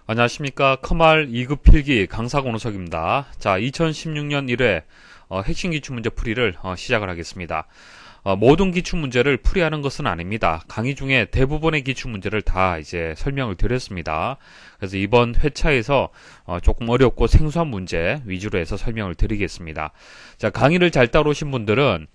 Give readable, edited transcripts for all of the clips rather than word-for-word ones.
안녕하십니까. 커말 2급 필기 강사 권우석입니다. 자, 2016년 1회 핵심 기출문제 풀이를 시작을 하겠습니다. 모든 기출문제를 풀이하는 것은 아닙니다. 강의 중에 대부분의 기출문제를 다 이제 설명을 드렸습니다. 그래서 이번 회차에서 조금 어렵고 생소한 문제 위주로 해서 설명을 드리겠습니다. 자, 강의를 잘 따라오신 분들은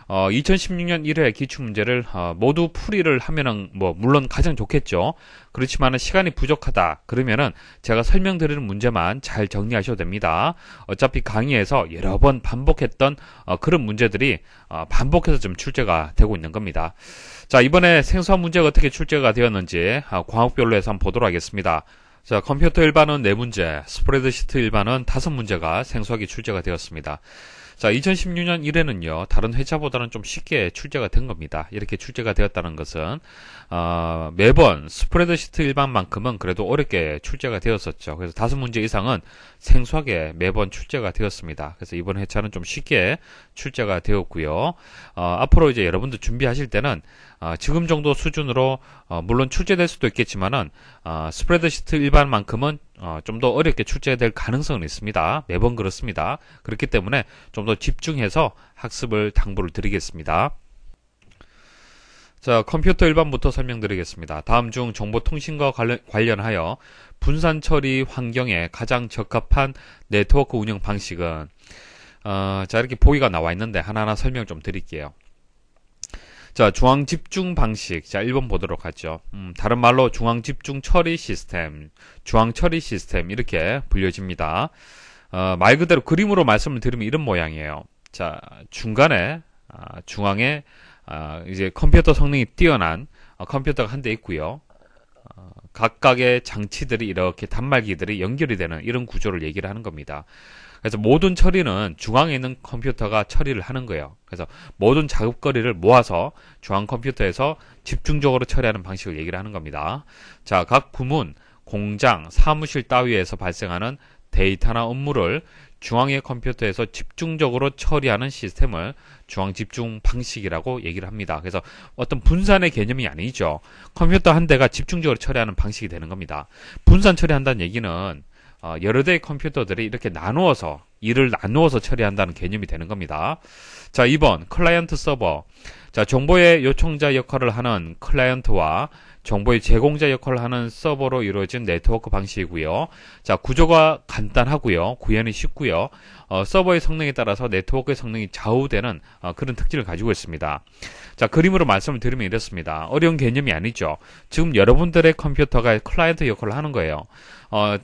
2016년 1회 기출문제를 모두 풀이를 하면은 물론 가장 좋겠죠. 그렇지만 시간이 부족하다 그러면은 제가 설명드리는 문제만 잘 정리하셔도 됩니다. 어차피 강의에서 여러 번 반복했던 그런 문제들이 반복해서 좀 출제가 되고 있는 겁니다. 자, 이번에 생소한 문제가 어떻게 출제가 되었는지 과목별로 해서 한번 보도록 하겠습니다. 자, 컴퓨터 일반은 4문제, 스프레드시트 일반은 5문제가 생소하게 출제가 되었습니다. 자, 2016년 1회는요, 다른 회차보다는 좀 쉽게 출제가 된 겁니다. 이렇게 출제가 되었다는 것은, 매번 스프레드시트 일반만큼은 그래도 어렵게 출제가 되었었죠. 그래서 5문제 이상은 생소하게 매번 출제가 되었습니다. 그래서 이번 회차는 좀 쉽게 출제가 되었고요. 앞으로 이제 여러분들 준비하실 때는, 지금 정도 수준으로, 물론 출제될 수도 있겠지만은, 스프레드시트 일반만큼은 좀 더 어렵게 출제될 가능성은 있습니다. 매번 그렇습니다. 그렇기 때문에 좀 더 집중해서 학습을 당부를 드리겠습니다. 자, 컴퓨터 일반부터 설명드리겠습니다. 다음 중 정보통신과 관련하여 분산 처리 환경에 가장 적합한 네트워크 운영 방식은 자, 이렇게 보기가 나와 있는데 하나하나 설명 좀 드릴게요. 자, 중앙집중 방식. 자, 1번 보도록 하죠. 다른 말로 중앙집중 처리 시스템, 중앙처리 시스템 이렇게 불려집니다. 말 그대로 그림으로 말씀을 드리면 이런 모양이에요. 자, 중간에 중앙에 이제 컴퓨터 성능이 뛰어난 컴퓨터가 한 대 있고요. 각각의 장치들이 이렇게 단말기들이 연결이 되는 이런 구조를 얘기를 하는 겁니다. 그래서 모든 처리는 중앙에 있는 컴퓨터가 처리를 하는 거예요. 그래서 모든 작업거리를 모아서 중앙 컴퓨터에서 집중적으로 처리하는 방식을 얘기를 하는 겁니다. 자, 각 부문, 공장, 사무실 따위에서 발생하는 데이터나 업무를 중앙의 컴퓨터에서 집중적으로 처리하는 시스템을 중앙집중 방식이라고 얘기를 합니다. 그래서 어떤 분산의 개념이 아니죠. 컴퓨터 한 대가 집중적으로 처리하는 방식이 되는 겁니다. 분산 처리한다는 얘기는 여러 대의 컴퓨터들이 이렇게 일을 나누어서 처리한다는 개념이 되는 겁니다. 자, 2번 클라이언트 서버. 자, 정보의 요청자 역할을 하는 클라이언트와 정보의 제공자 역할을 하는 서버로 이루어진 네트워크 방식이고요. 자, 구조가 간단하고요. 구현이 쉽고요. 서버의 성능에 따라서 네트워크의 성능이 좌우되는 그런 특징을 가지고 있습니다. 자, 그림으로 말씀을 드리면 이렇습니다. 어려운 개념이 아니죠. 지금 여러분들의 컴퓨터가 클라이언트 역할을 하는 거예요.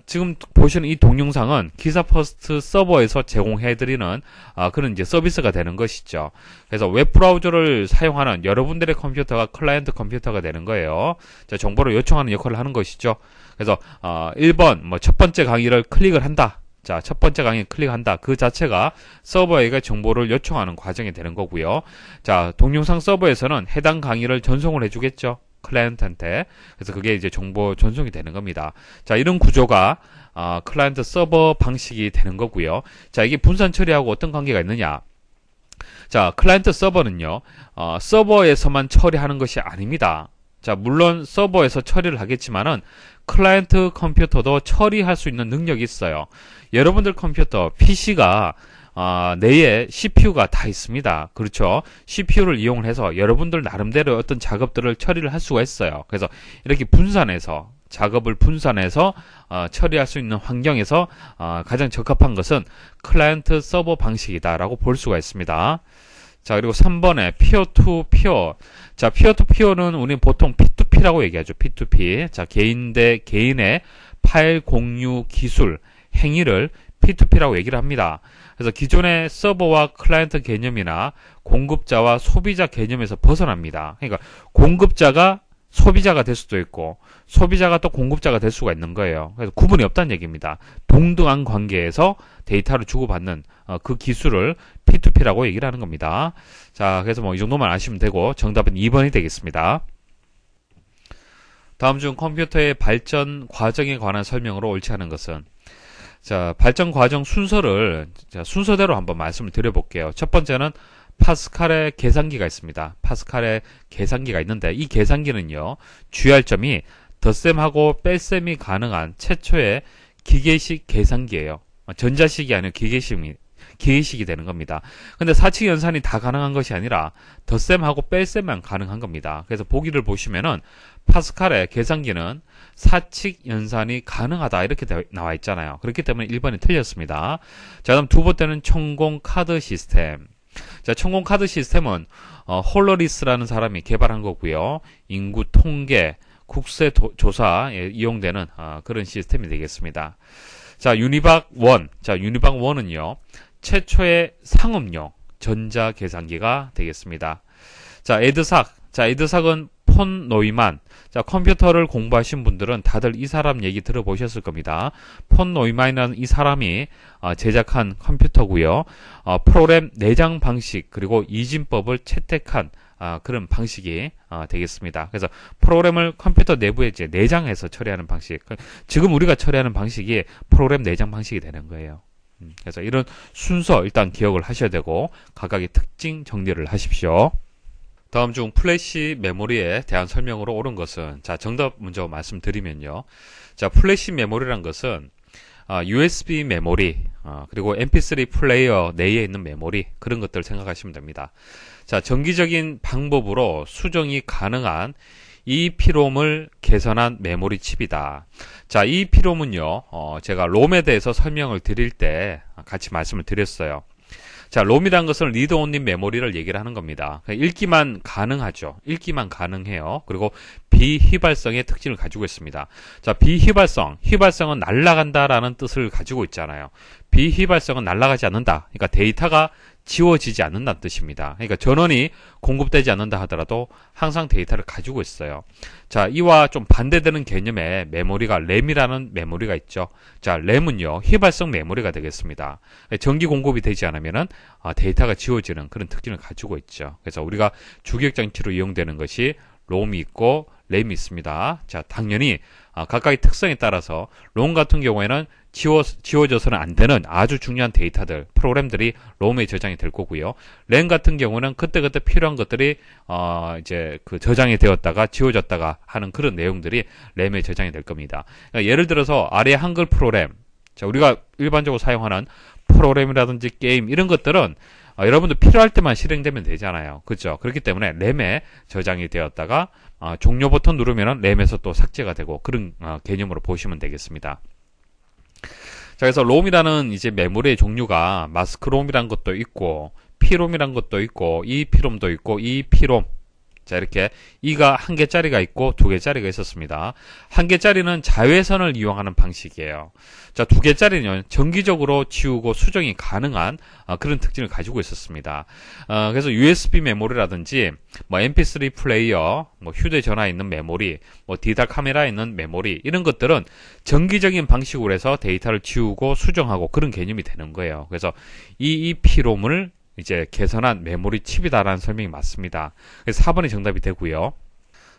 지금 보시는 이 동영상은 기사 퍼스트 서버에서 제공해드리는 그런 이제 서비스가 되는 것이죠. 그래서 웹브라우저를 사용하는 여러분들의 컴퓨터가 클라이언트 컴퓨터가 되는 거예요. 자, 정보를 요청하는 역할을 하는 것이죠. 그래서 1번 첫 번째 강의를 클릭을 한다. 자, 첫 번째 강의 클릭한다. 그 자체가 서버에게 정보를 요청하는 과정이 되는 거고요. 자, 동영상 서버에서는 해당 강의를 전송을 해주겠죠. 클라이언트한테. 그래서 그게 이제 정보 전송이 되는 겁니다. 자, 이런 구조가 클라이언트 서버 방식이 되는 거고요. 자, 이게 분산 처리하고 어떤 관계가 있느냐? 자, 클라이언트 서버는요, 서버에서만 처리하는 것이 아닙니다. 자, 물론 서버에서 처리를 하겠지만은 클라이언트 컴퓨터도 처리할 수 있는 능력이 있어요. 여러분들 컴퓨터 PC가 내에 CPU가 다 있습니다. 그렇죠? CPU를 이용을 해서 여러분들 나름대로 어떤 작업들을 처리를 할 수가 있어요. 그래서 이렇게 분산해서 작업을 분산해서 처리할 수 있는 환경에서 가장 적합한 것은 클라이언트 서버 방식이다라고 볼 수가 있습니다. 자, 그리고 3번에 피어 투 피어. 자, 피어 투 피어는 우리는 보통 P2P라고 얘기하죠. P2P. 자, 개인 대 개인의 파일 공유 기술, 행위를 P2P라고 얘기를 합니다. 그래서 기존의 서버와 클라이언트 개념이나 공급자와 소비자 개념에서 벗어납니다. 그러니까 공급자가 소비자가 될 수도 있고 소비자가 또 공급자가 될 수가 있는 거예요. 그래서 구분이 없다는 얘기입니다. 동등한 관계에서 데이터를 주고받는 그 기술을 P2P라고 얘기를 하는 겁니다. 자, 그래서 이 정도만 아시면 되고 정답은 2번이 되겠습니다. 다음 중 컴퓨터의 발전 과정에 관한 설명으로 옳지 않은 것은? 자, 발전 과정 순서를 순서대로 한번 말씀을 드려볼게요. 첫 번째는 파스칼의 계산기가 있습니다. 파스칼의 계산기가 있는데 이 계산기는요, 주의할 점이 덧셈하고 뺄셈이 가능한 최초의 기계식 계산기예요. 전자식이 아니라 기계식이 되는 겁니다. 근데 사칙 연산이 다 가능한 것이 아니라 덧셈하고 뺄셈만 가능한 겁니다. 그래서 보기를 보시면은 파스칼의 계산기는 사칙 연산이 가능하다 이렇게 나와 있잖아요. 그렇기 때문에 1번이 틀렸습니다. 자, 그럼 두 번째는 총공 카드 시스템. 자, 총공 카드 시스템은 홀러리스라는 사람이 개발한 거고요. 인구 통계, 국세 조사에 이용되는 그런 시스템이 되겠습니다. 자, 유니박 1. 자, 유니박 1은요. 최초의 상업용 전자 계산기가 되겠습니다. 자, 에드삭. 자, 에드삭은 폰 노이만. 자, 컴퓨터를 공부하신 분들은 다들 이 사람 얘기 들어보셨을 겁니다. 폰 노이만이라는 이 사람이 제작한 컴퓨터고요. 프로그램 내장 방식 그리고 이진법을 채택한 그런 방식이 되겠습니다. 그래서 프로그램을 컴퓨터 내부에 이제 내장해서 처리하는 방식. 지금 우리가 처리하는 방식이 프로그램 내장 방식이 되는 거예요. 그래서 이런 순서 일단 기억을 하셔야 되고 각각의 특징 정리를 하십시오. 다음 중 플래시 메모리에 대한 설명으로 옳은 것은, 자, 정답 먼저 말씀드리면요. 자, 플래시 메모리란 것은 USB 메모리, 그리고 MP3 플레이어 내에 있는 메모리, 그런 것들을 생각하시면 됩니다. 자, 정기적인 방법으로 수정이 가능한 EEPROM을 개선한 메모리 칩이다. 자, EEPROM은요, 제가 롬에 대해서 설명을 드릴 때 같이 말씀을 드렸어요. 자, 롬이란 것은 리드 온리 메모리를 얘기를 하는 겁니다. 읽기만 가능하죠. 읽기만 가능해요. 그리고 비휘발성의 특징을 가지고 있습니다. 자, 휘발성은 날아간다라는 뜻을 가지고 있잖아요. 비휘발성은 날아가지 않는다. 그러니까 데이터가 지워지지 않는다는 뜻입니다. 그러니까 전원이 공급되지 않는다 하더라도 항상 데이터를 가지고 있어요. 자, 이와 좀 반대되는 개념의 메모리가 램이라는 메모리가 있죠. 자, 램은요, 휘발성 메모리가 되겠습니다. 전기 공급이 되지 않으면은 데이터가 지워지는 그런 특징을 가지고 있죠. 그래서 우리가 주기억 장치로 이용되는 것이 롬이 있고 램이 있습니다. 자, 당연히 각각의 특성에 따라서 롬 같은 경우에는 지워져서는 안 되는 아주 중요한 데이터들, 프로그램들이 롬에 저장이 될 거고요. 램 같은 경우는 그때그때 필요한 것들이 이제 그 저장이 되었다가 지워졌다가 하는 그런 내용들이 램에 저장이 될 겁니다. 그러니까 예를 들어서 아래 한글 프로그램, 자, 우리가 일반적으로 사용하는 프로그램이라든지 게임 이런 것들은 여러분들 필요할 때만 실행되면 되잖아요. 그렇죠? 그렇기 때문에 램에 저장이 되었다가 종료 버튼 누르면 램에서 또 삭제가 되고 그런 개념으로 보시면 되겠습니다. 자, 그래서 롬이라는 이제 메모리의 종류가 마스크롬이란 것도 있고 피롬이란 것도 있고 EEPROM도 있고 EEPROM. 자, 이렇게 E가 한 개짜리가 있고 두 개짜리가 있었습니다. 한 개짜리는 자외선을 이용하는 방식이에요. 자, 두 개짜리는 정기적으로 지우고 수정이 가능한 그런 특징을 가지고 있었습니다. 그래서 USB 메모리라든지 뭐 MP3 플레이어, 뭐 휴대전화에 있는 메모리, 뭐 디지털 카메라에 있는 메모리 이런 것들은 정기적인 방식으로 해서 데이터를 지우고 수정하고 그런 개념이 되는 거예요. 그래서 EEPROM을 이제 개선한 메모리 칩이다라는 설명이 맞습니다. 그래서 4번이 정답이 되고요.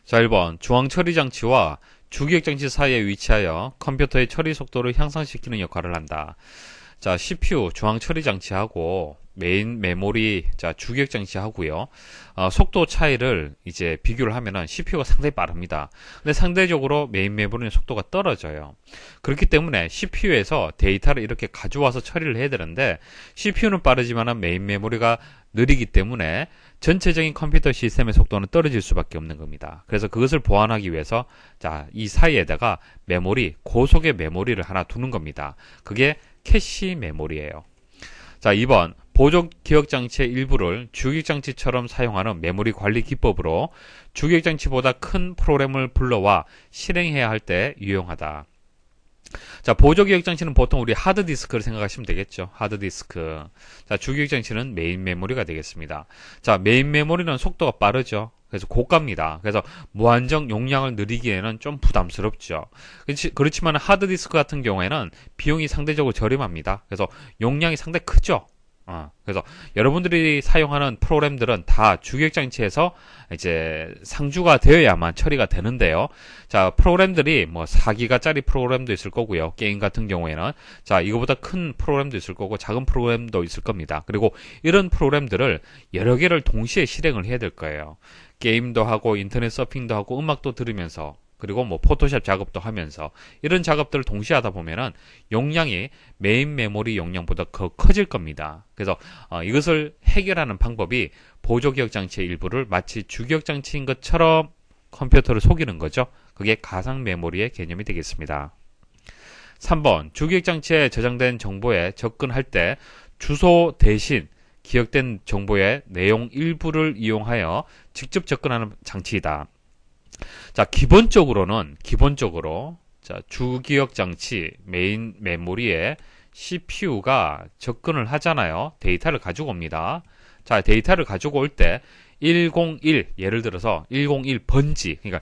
자, 1번 중앙 처리 장치와 주기억 장치 사이에 위치하여 컴퓨터의 처리 속도를 향상시키는 역할을 한다. 자, CPU 중앙 처리 장치하고 메인 메모리, 자, 주기억 장치하고요. 속도 차이를 이제 비교를 하면은 CPU가 상당히 빠릅니다. 근데 상대적으로 메인 메모리는 속도가 떨어져요. 그렇기 때문에 CPU에서 데이터를 이렇게 가져와서 처리를 해야 되는데 CPU는 빠르지만은 메인 메모리가 느리기 때문에 전체적인 컴퓨터 시스템의 속도는 떨어질 수밖에 없는 겁니다. 그래서 그것을 보완하기 위해서 자, 이 사이에다가 메모리, 고속의 메모리를 하나 두는 겁니다. 그게 캐시 메모리예요. 자, 2번 보조 기억장치의 일부를 주기억장치처럼 사용하는 메모리 관리 기법으로 주기억장치보다 큰 프로그램을 불러와 실행해야 할 때 유용하다. 자, 보조 기억장치는 보통 우리 하드디스크를 생각하시면 되겠죠. 하드디스크. 자, 주기억장치는 메인 메모리가 되겠습니다. 자, 메인 메모리는 속도가 빠르죠. 그래서 고가입니다. 그래서 무한정 용량을 늘리기에는 좀 부담스럽죠. 그렇지만 하드디스크 같은 경우에는 비용이 상대적으로 저렴합니다. 그래서 용량이 상당히 크죠. 그래서 여러분들이 사용하는 프로그램들은 다 주기억장치에서 이제 상주가 되어야만 처리가 되는데요. 자, 프로그램들이 뭐 4기가짜리 프로그램도 있을 거고요. 게임 같은 경우에는 자, 이거보다 큰 프로그램도 있을 거고 작은 프로그램도 있을 겁니다. 그리고 이런 프로그램들을 여러 개를 동시에 실행을 해야 될 거예요. 게임도 하고 인터넷 서핑도 하고 음악도 들으면서 그리고 뭐 포토샵 작업도 하면서 이런 작업들을 동시에 하다 보면은 용량이 메인 메모리 용량보다 더 커질 겁니다. 그래서 이것을 해결하는 방법이 보조기억 장치의 일부를 마치 주기억 장치인 것처럼 컴퓨터를 속이는 거죠. 그게 가상 메모리의 개념이 되겠습니다. 3번, 주기억 장치에 저장된 정보에 접근할 때 주소 대신 기억된 정보의 내용 일부를 이용하여 직접 접근하는 장치이다. 자, 기본적으로 자, 주기억 장치 메인 메모리에 CPU가 접근을 하잖아요. 데이터를 가지고 옵니다. 자, 데이터를 가지고 올 때 101, 예를 들어서 101 번지, 그러니까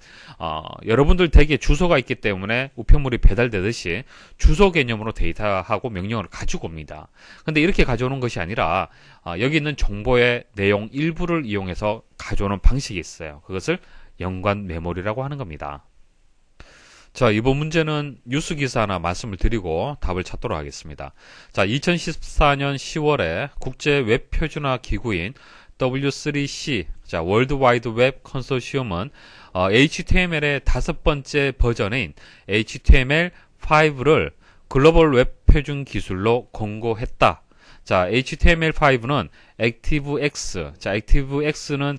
여러분들 댁에 주소가 있기 때문에 우편물이 배달되듯이 주소 개념으로 데이터하고 명령어를 가지고 옵니다. 근데 이렇게 가져오는 것이 아니라 여기 있는 정보의 내용 일부를 이용해서 가져오는 방식이 있어요. 그것을 연관 메모리라고 하는 겁니다. 자, 이번 문제는 뉴스 기사 하나 말씀을 드리고 답을 찾도록 하겠습니다. 자, 2014년 10월에 국제 웹 표준화 기구인 W3C, 자, 월드 와이드 웹 컨소시엄은 HTML의 5번째 버전인 HTML5를 글로벌 웹 표준 기술로 공고했다. 자, HTML5는 ActiveX. 자, ActiveX는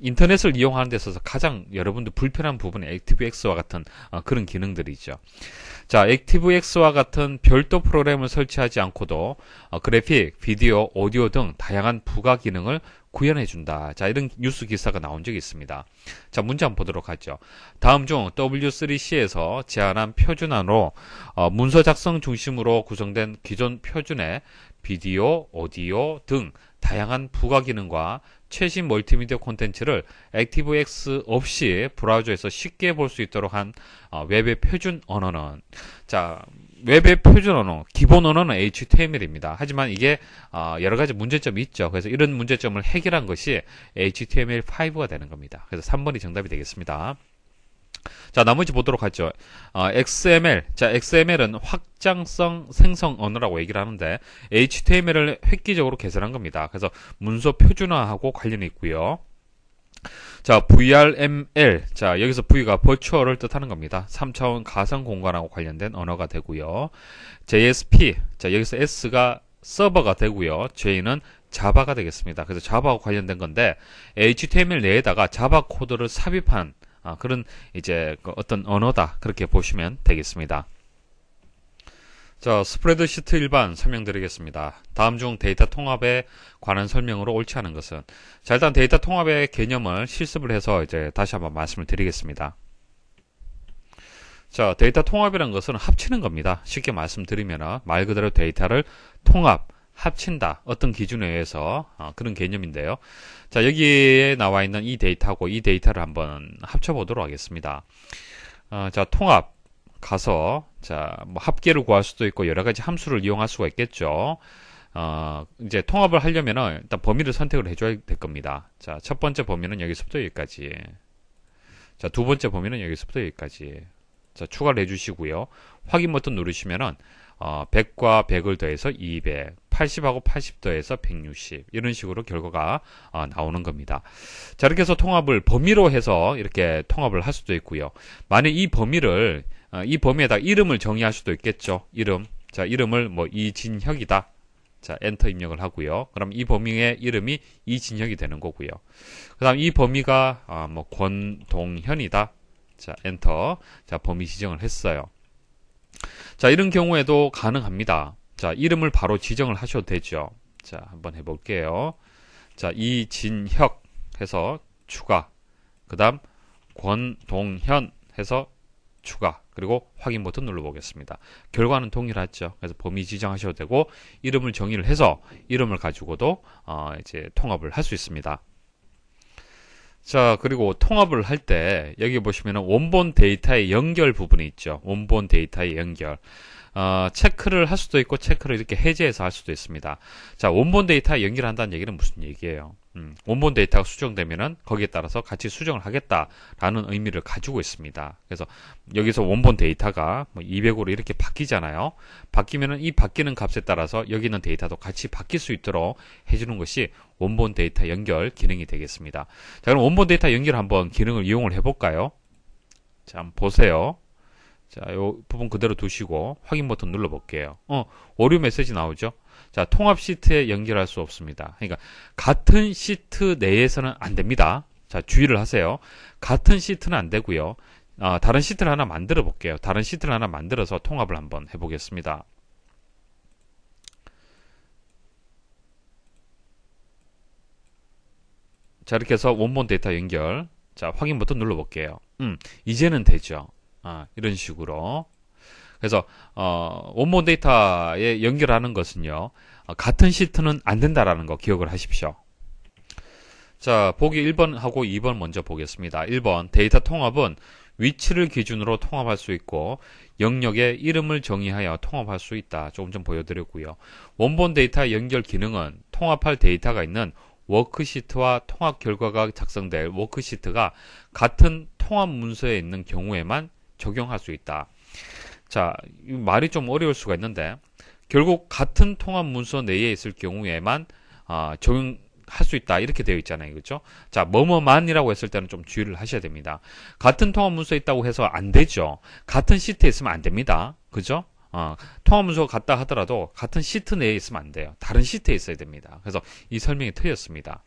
인터넷을 이용하는 데 있어서 가장 여러분들 불편한 부분이 ActiveX와 같은 그런 기능들이죠. 자, ActiveX와 같은 별도 프로그램을 설치하지 않고도 그래픽, 비디오, 오디오 등 다양한 부가 기능을 구현해준다. 자, 이런 뉴스 기사가 나온 적이 있습니다. 자, 문제 한번 보도록 하죠. 다음 중 W3C에서 제안한 표준안으로 문서 작성 중심으로 구성된 기존 표준의 비디오, 오디오 등 다양한 부가 기능과 최신 멀티미디어 콘텐츠를 ActiveX 없이 브라우저에서 쉽게 볼 수 있도록 한 웹의 표준 언어는, 자, 웹의 표준 언어, 기본 언어는 HTML입니다. 하지만 이게 여러 가지 문제점이 있죠. 그래서 이런 문제점을 해결한 것이 HTML5가 되는 겁니다. 그래서 3번이 정답이 되겠습니다. 자, 나머지 보도록 하죠. XML. 자, XML은 확장성 생성 언어라고 얘기를 하는데 HTML을 획기적으로 개선한 겁니다. 그래서 문서 표준화하고 관련이 있고요. 자, VRML. 자, 여기서 V가 버추얼을 뜻하는 겁니다. 3차원 가상 공간하고 관련된 언어가 되고요. JSP. 자, 여기서 S가 서버가 되고요. J는 자바가 되겠습니다. 그래서 자바하고 관련된 건데 HTML 내에다가 자바 코드를 삽입한 그런 이제 어떤 언어다, 그렇게 보시면 되겠습니다. 자, 스프레드시트 일반 설명드리겠습니다. 다음 중 데이터 통합에 관한 설명으로 옳지 않은 것은? 자, 일단 데이터 통합의 개념을 실습을 해서 이제 다시 한번 말씀을 드리겠습니다. 자, 데이터 통합이라는 것은 합치는 겁니다. 쉽게 말씀드리면 말 그대로 데이터를 합친다. 어떤 기준에 의해서 그런 개념인데요. 자, 여기에 나와 있는 이 데이터하고 이 데이터를 한번 합쳐보도록 하겠습니다. 자, 통합 가서 자, 뭐 합계를 구할 수도 있고 여러 가지 함수를 이용할 수가 있겠죠. 이제 통합을 하려면은 일단 범위를 선택을 해줘야 될 겁니다. 자, 첫 번째 범위는 여기서부터 여기까지. 자, 두 번째 범위는 여기서부터 여기까지. 자, 추가를 해주시고요. 확인 버튼 누르시면은 100과 100을 더해서 200, 80하고 80 더해서 160, 이런 식으로 결과가 나오는 겁니다. 자, 이렇게 해서 통합을 범위로 해서 이렇게 통합을 할 수도 있고요. 만약 이 범위를 이 범위에다 이름을 정의할 수도 있겠죠. 이름. 자, 이름을 뭐 이진혁이다. 자, 엔터 입력을 하고요. 그럼 이 범위의 이름이 이진혁이 되는 거고요. 그다음 이 범위가 뭐 권동현이다. 자, 엔터. 자, 범위 지정을 했어요. 자, 이런 경우에도 가능합니다. 자, 이름을 바로 지정을 하셔도 되죠. 자, 한번 해볼게요. 자, 이진혁 해서 추가. 그 다음 권동현 해서 추가. 그리고 확인 버튼 눌러보겠습니다. 결과는 동일하죠. 그래서 범위 지정하셔도 되고 이름을 정의를 해서 이름을 가지고도 이제 통합을 할 수 있습니다. 자, 그리고 통합을 할 때 여기 보시면은 원본 데이터의 연결 부분이 있죠. 원본 데이터의 연결. 체크를 할 수도 있고 체크를 이렇게 해제해서 할 수도 있습니다. 자, 원본 데이터 연결한다는 얘기는 무슨 얘기예요? 원본 데이터가 수정되면은 거기에 따라서 같이 수정을 하겠다라는 의미를 가지고 있습니다. 그래서 여기서 원본 데이터가 뭐 200으로 이렇게 바뀌잖아요. 바뀌면은 이 바뀌는 값에 따라서 여기 있는 데이터도 같이 바뀔 수 있도록 해주는 것이 원본 데이터 연결 기능이 되겠습니다. 자, 그럼 원본 데이터 연결 한번 기능을 이용을 해볼까요? 자, 한번 보세요. 자, 요 부분 그대로 두시고 확인 버튼 눌러 볼게요. 오류 메시지 나오죠? 자, 통합 시트에 연결할 수 없습니다. 그러니까 같은 시트 내에서는 안 됩니다. 자, 주의를 하세요. 같은 시트는 안 되고요. 다른 시트를 하나 만들어 볼게요. 다른 시트를 하나 만들어서 통합을 한번 해보겠습니다. 자, 이렇게 해서 원본 데이터 연결. 자, 확인 버튼 눌러 볼게요. 이제는 되죠. 이런 식으로. 그래서 원본 데이터에 연결하는 것은요, 같은 시트는 안 된다라는 거 기억을 하십시오. 자, 보기 1번하고 2번 먼저 보겠습니다. 1번 데이터 통합은 위치를 기준으로 통합할 수 있고 영역의 이름을 정의하여 통합할 수 있다. 조금 전 보여드렸고요. 원본 데이터 연결 기능은 통합할 데이터가 있는 워크시트와 통합 결과가 작성될 워크시트가 같은 통합 문서에 있는 경우에만 적용할 수 있다. 자, 말이 좀 어려울 수가 있는데 결국 같은 통합 문서 내에 있을 경우에만 적용할 수 있다 이렇게 되어 있잖아요. 그렇죠? 자, 뭐뭐만이라고 했을 때는 좀 주의를 하셔야 됩니다. 같은 통합 문서에 있다고 해서 안 되죠. 같은 시트에 있으면 안 됩니다. 그죠? 통합 문서가 같다 하더라도 같은 시트 내에 있으면 안 돼요. 다른 시트에 있어야 됩니다. 그래서 이 설명이 틀렸습니다.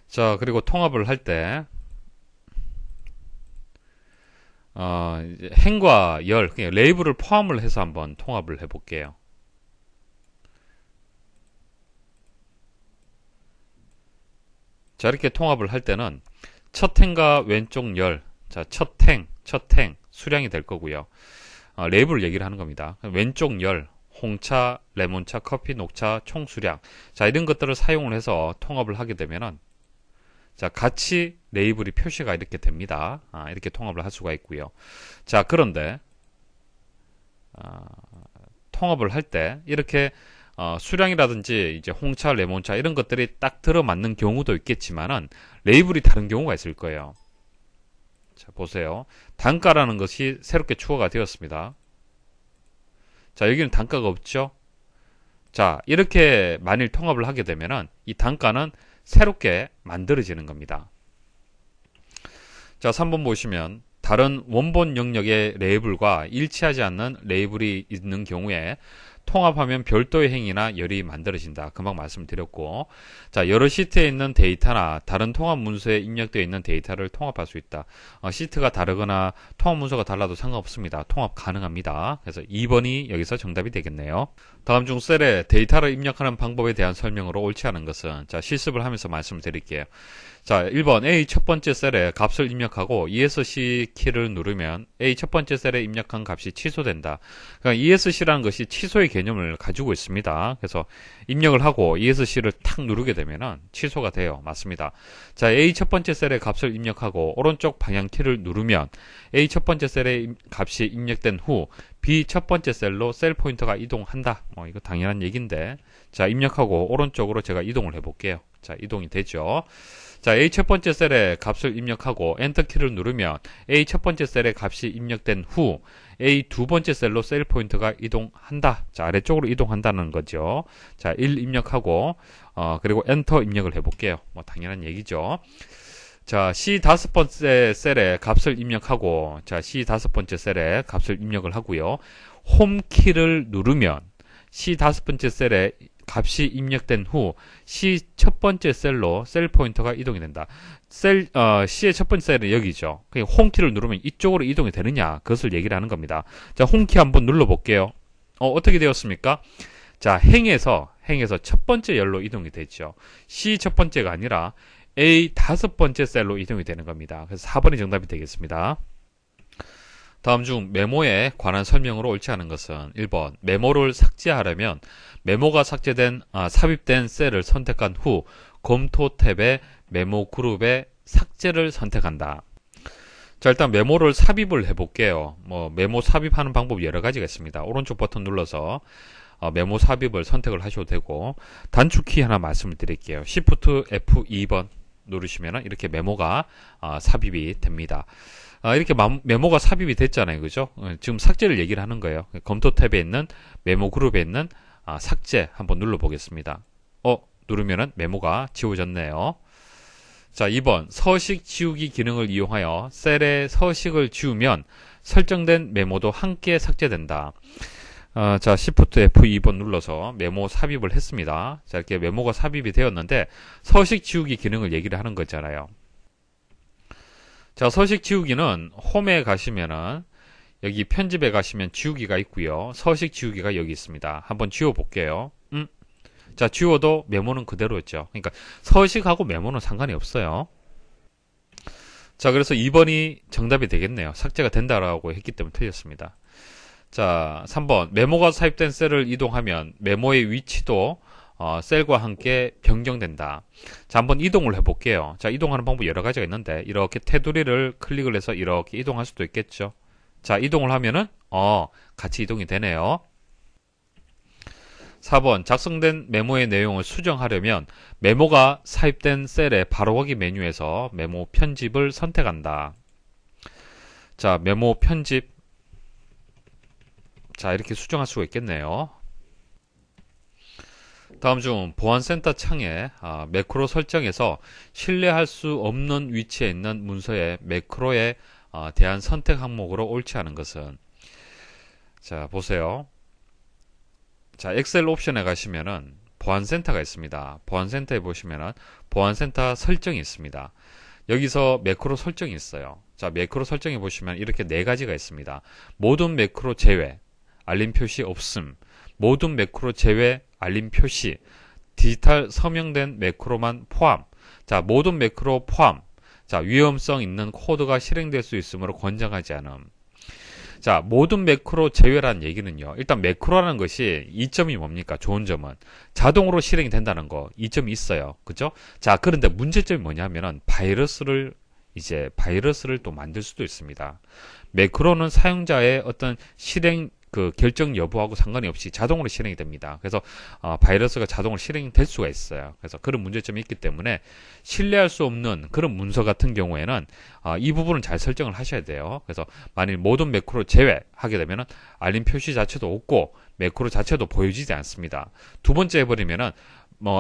자, 그리고 통합을 할 때 이제 행과 열, 그냥 레이블을 포함을 해서 한번 통합을 해볼게요. 자, 이렇게 통합을 할 때는 첫 행과 왼쪽 열, 자, 첫 행 수량이 될 거고요. 레이블을 얘기를 하는 겁니다. 왼쪽 열, 홍차, 레몬차, 커피, 녹차, 총 수량. 자, 이런 것들을 사용을 해서 통합을 하게 되면은 자, 같이 레이블이 표시가 이렇게 됩니다. 이렇게 통합을 할 수가 있고요. 자, 그런데 통합을 할 때 이렇게 수량이라든지 이제 홍차, 레몬차 이런 것들이 딱 들어맞는 경우도 있겠지만은 레이블이 다른 경우가 있을 거예요. 자, 보세요. 단가라는 것이 새롭게 추가가 되었습니다. 자, 여기는 단가가 없죠? 자, 이렇게 만일 통합을 하게 되면은 이 단가는 새롭게 만들어지는 겁니다. 자, 3번 보시면 다른 원본 영역의 레이블과 일치하지 않는 레이블이 있는 경우에 통합하면 별도의 행위나 열이 만들어진다. 금방 말씀드렸고, 자, 여러 시트에 있는 데이터나 다른 통합 문서에 입력되어 있는 데이터를 통합할 수 있다. 시트가 다르거나 통합 문서가 달라도 상관없습니다. 통합 가능합니다. 그래서 2번이 여기서 정답이 되겠네요. 다음 중 셀에 데이터를 입력하는 방법에 대한 설명으로 옳지 않은 것은, 자, 실습을 하면서 말씀드릴게요. 자, 1번 A 첫 번째 셀에 값을 입력하고 ESC 키를 누르면 A 첫 번째 셀에 입력한 값이 취소된다. 그러니까 ESC라는 것이 취소의 개념을 가지고 있습니다. 그래서 입력을 하고 ESC를 탁 누르게 되면은 취소가 돼요. 맞습니다. 자, A 첫 번째 셀에 값을 입력하고 오른쪽 방향 키를 누르면 A 첫 번째 셀에 값이 입력된 후 B 첫 번째 셀로 셀 포인터가 이동한다. 이거 당연한 얘기인데, 자, 입력하고 오른쪽으로 제가 이동을 해볼게요. 자, 이동이 되죠. 자, A 첫 번째 셀에 값을 입력하고 엔터 키를 누르면 A 첫 번째 셀에 값이 입력된 후 A 두 번째 셀로 셀 포인터가 이동한다. 자, 아래쪽으로 이동한다는 거죠. 자, 1 입력하고 그리고 엔터 입력을 해볼게요. 당연한 얘기죠. 자, C 다섯 번째 셀에 값을 입력하고, 자, C 다섯 번째 셀에 값을 입력을 하고요. 홈 키를 누르면 C 다섯 번째 셀에 값이 입력된 후 C 첫 번째 셀로 셀 포인터가 이동이 된다. C의 첫 번째 셀은 여기죠. 그냥 홈키를 누르면 이쪽으로 이동이 되느냐, 그것을 얘기를 하는 겁니다. 자, 홈키 한번 눌러볼게요. 어떻게 되었습니까? 자, 행에서 첫 번째 열로 이동이 됐죠. C 첫 번째가 아니라 A 다섯 번째 셀로 이동이 되는 겁니다. 그래서 4번이 정답이 되겠습니다. 다음 중 메모에 관한 설명으로 옳지 않은 것은 1번 메모를 삭제하려면 메모가 삽입된 셀을 선택한 후 검토 탭에 메모 그룹의 삭제를 선택한다. 자, 일단 메모를 삽입을 해볼게요. 메모 삽입하는 방법이 여러 가지가 있습니다. 오른쪽 버튼 눌러서 메모 삽입을 선택을 하셔도 되고, 단축키 하나 말씀을 드릴게요. Shift F2번 누르시면 이렇게 메모가 삽입이 됩니다. 이렇게 메모가 삽입이 됐잖아요. 그죠? 지금 삭제를 얘기를 하는 거예요. 검토 탭에 있는 메모 그룹에 있는 삭제 한번 눌러 보겠습니다. 누르면은 메모가 지워졌네요. 자, 2번 서식 지우기 기능을 이용하여 셀에 서식을 지우면 설정된 메모도 함께 삭제된다. 자, Shift F2번 눌러서 메모 삽입을 했습니다. 자, 이렇게 메모가 삽입이 되었는데 서식 지우기 기능을 얘기를 하는 거잖아요. 자, 서식 지우기는 홈에 가시면은 여기 편집에 가시면 지우기가 있고요. 서식 지우기가 여기 있습니다. 한번 지워 볼게요. 자, 지워도 메모는 그대로였죠. 그러니까 서식하고 메모는 상관이 없어요. 자, 그래서 2번이 정답이 되겠네요. 삭제가 된다라고 했기 때문에 틀렸습니다. 자, 3번 메모가 삽입된 셀을 이동하면 메모의 위치도 셀과 함께 변경된다. 자, 한번 이동을 해볼게요. 자, 이동하는 방법이 여러 가지가 있는데 이렇게 테두리를 클릭을 해서 이렇게 이동할 수도 있겠죠. 자, 이동을 하면은 같이 이동이 되네요. 4번 작성된 메모의 내용을 수정하려면 메모가 삽입된 셀의 바로가기 메뉴에서 메모 편집을 선택한다. 자, 메모 편집. 자, 이렇게 수정할 수가 있겠네요. 다음 중 보안센터 창에 매크로 설정에서 신뢰할 수 없는 위치에 있는 문서의 매크로에 대한 선택 항목으로 옳지 않은 것은, 자, 보세요. 자, 엑셀 옵션에 가시면은 보안센터가 있습니다. 보안센터에 보시면은 보안센터 설정이 있습니다. 여기서 매크로 설정이 있어요. 자, 매크로 설정에 보시면 이렇게 네 가지가 있습니다. 모든 매크로 제외, 알림 표시 없음, 모든 매크로 제외, 알림 표시, 디지털 서명된 매크로만 포함. 자, 모든 매크로 포함. 자, 위험성 있는 코드가 실행될 수 있으므로 권장하지 않음. 자, 모든 매크로 제외라는 얘기는요. 일단 매크로라는 것이 이점이 뭡니까? 좋은 점은 자동으로 실행이 된다는 거, 이점이 있어요. 그죠? 자, 그런데 문제점이 뭐냐면은 바이러스를 또 만들 수도 있습니다. 매크로는 사용자의 어떤 실행 결정 여부하고 상관이 없이 자동으로 실행이 됩니다. 그래서 바이러스가 자동으로 실행이 될 수가 있어요. 그래서 그런 문제점이 있기 때문에 신뢰할 수 없는 그런 문서 같은 경우에는 이 부분은 잘 설정을 하셔야 돼요. 그래서 만일 모든 매크로 제외하게 되면은 알림 표시 자체도 없고 매크로 자체도 보여지지 않습니다. 두 번째 해버리면은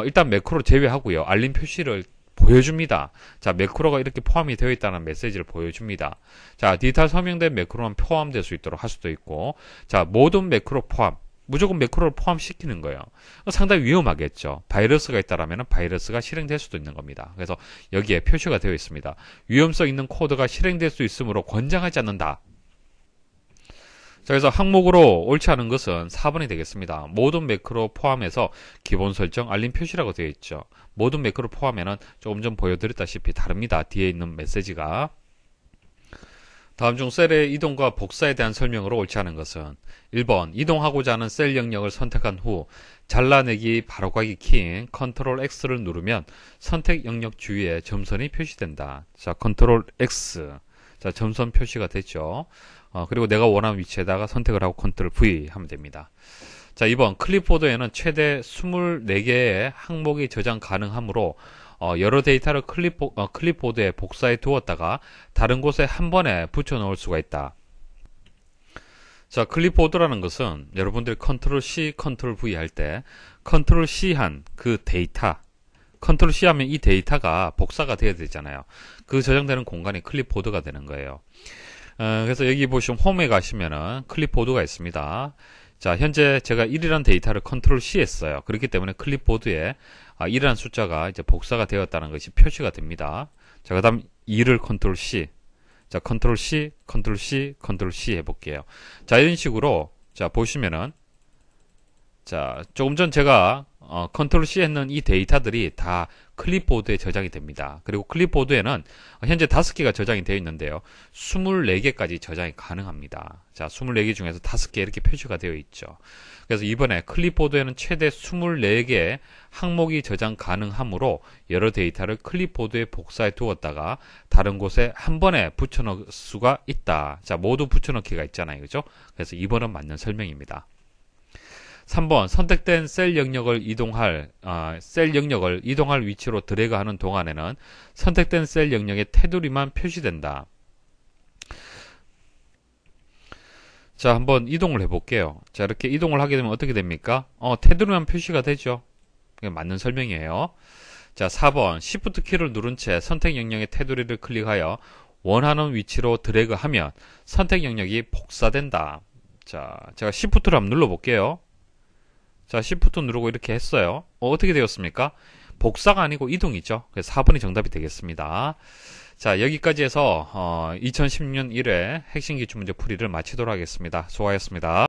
일단 매크로 제외하고요. 알림 표시를 보여줍니다. 자, 매크로가 이렇게 포함이 되어 있다는 메시지를 보여줍니다. 자, 디지털 서명된 매크로만 포함될 수 있도록 할 수도 있고, 자, 모든 매크로 포함, 무조건 매크로를 포함시키는 거예요. 상당히 위험하겠죠. 바이러스가 있다라면 바이러스가 실행될 수도 있는 겁니다. 그래서 여기에 표시가 되어 있습니다. 위험성 있는 코드가 실행될 수 있으므로 권장하지 않는다. 자, 그래서 항목으로 옳지 않은 것은 4번이 되겠습니다. 모든 매크로 포함해서 기본 설정 알림 표시라고 되어 있죠. 모든 매크로 포함에는 조금 전 보여드렸다시피 다릅니다. 뒤에 있는 메시지가. 다음 중 셀의 이동과 복사에 대한 설명으로 옳지 않은 것은 1번 이동하고자 하는 셀 영역을 선택한 후 잘라내기 바로가기 키인 컨트롤 X를 누르면 선택 영역 주위에 점선이 표시된다. 자, 컨트롤 X. 자, 점선 표시가 됐죠. 그리고 내가 원하는 위치에다가 선택을 하고 컨트롤 V 하면 됩니다. 자, 2번 클립보드에는 최대 24개의 항목이 저장 가능하므로 여러 데이터를 클립보드에 복사해 두었다가 다른 곳에 한 번에 붙여 넣을 수가 있다. 자, 클립보드라는 것은 여러분들이 컨트롤 C, 컨트롤 V 할 때 컨트롤 C 한 그 데이터, 컨트롤 C 하면 이 데이터가 복사가 돼야 되잖아요. 그 저장되는 공간이 클립보드가 되는 거예요. 그래서 여기 보시면 홈에 가시면은 클립보드가 있습니다. 자, 현재 제가 1이라는 데이터를 컨트롤 C 했어요. 그렇기 때문에 클립보드에 1이라는 숫자가 이제 복사가 되었다는 것이 표시가 됩니다. 자, 그 다음 2를 컨트롤 C. 자, 컨트롤 C, 컨트롤 C, 컨트롤 C 해볼게요. 자, 이런 식으로, 자, 보시면은, 자, 조금 전 제가 컨트롤 C 했는 이 데이터들이 다 클립보드에 저장이 됩니다. 그리고 클립보드에는 현재 5개가 저장이 되어 있는데요. 24개까지 저장이 가능합니다. 자, 24개 중에서 5개 이렇게 표시가 되어 있죠. 그래서 이번에 클립보드에는 최대 24개의 항목이 저장 가능하므로 여러 데이터를 클립보드에 복사해 두었다가 다른 곳에 한 번에 붙여넣을 수가 있다. 자, 모두 붙여넣기가 있잖아요. 그죠? 그래서 2번은 맞는 설명입니다. 3번 선택된 셀 영역을 이동할 위치로 드래그하는 동안에는 선택된 셀 영역의 테두리만 표시된다. 자, 한번 이동을 해볼게요. 자, 이렇게 이동을 하게 되면 어떻게 됩니까? 테두리만 표시가 되죠. 그게 맞는 설명이에요. 자, 4번 Shift 키를 누른 채 선택 영역의 테두리를 클릭하여 원하는 위치로 드래그하면 선택 영역이 복사된다. 자, 제가 Shift를 한번 눌러볼게요. 자, Shift 누르고 이렇게 했어요. 어떻게 되었습니까? 복사가 아니고 이동이죠. 그래서 4번이 정답이 되겠습니다. 자, 여기까지 해서 2016년 1회 핵심 기출문제 풀이를 마치도록 하겠습니다. 수고하셨습니다.